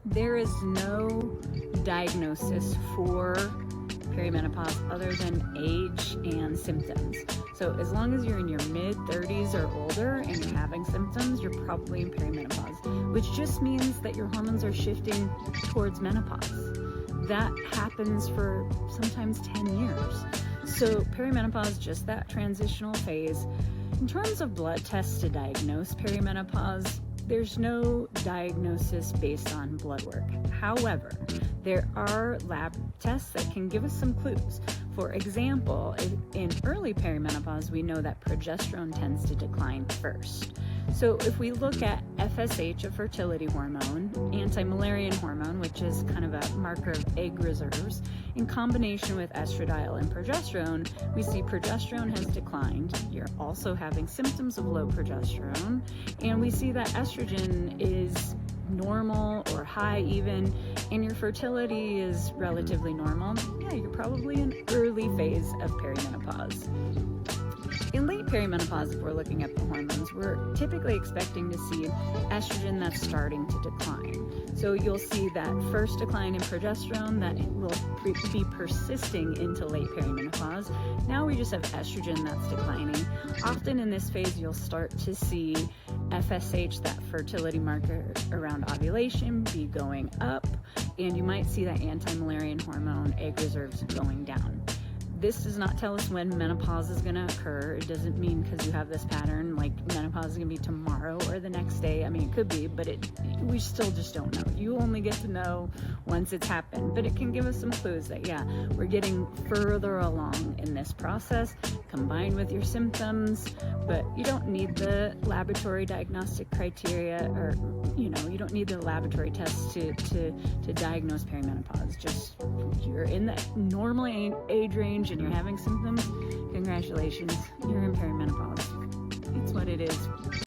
There is no diagnosis for perimenopause other than age and symptoms. So as long as you're in your mid-30s or older and you're having symptoms, you're probably in perimenopause, which just means that your hormones are shifting towards menopause. That happens for sometimes 10 years. So perimenopause, just that transitional phase. In terms of blood tests to diagnose perimenopause, there's no diagnosis based on blood work. However, there are lab tests that can give us some clues. For example, in early perimenopause, we know that progesterone tends to decline first. So if we look at FSH, a fertility hormone, anti-Müllerian hormone, which is kind of a marker of egg reserves, in combination with estradiol and progesterone, we see progesterone has declined. You're also having symptoms of low progesterone, and we see that estrogen is normal or high even, and your fertility is relatively normal. Yeah, you're probably in early phase of perimenopause. In late perimenopause, if we're looking at the hormones, we're typically expecting to see estrogen that's starting to decline. So you'll see that first decline in progesterone that will be persisting into late perimenopause. Now we just have estrogen that's declining. Often in this phase, you'll start to see FSH, that fertility marker around ovulation, be going up, and you might see that anti-Müllerian hormone, egg reserves, going down. This does not tell us when menopause is going to occur. It doesn't mean because you have this pattern, like menopause is going to be tomorrow or the next day. I mean, it could be, but we still just don't know. You only get to know once it's happened, but it can give us some clues that, yeah, we're getting further along in this process, combined with your symptoms, but you don't need the laboratory diagnostic criteria, or, you don't need the laboratory tests to diagnose perimenopause. Just, you're in the normal age range and you're having symptoms, congratulations, you're in perimenopause. It's what it is.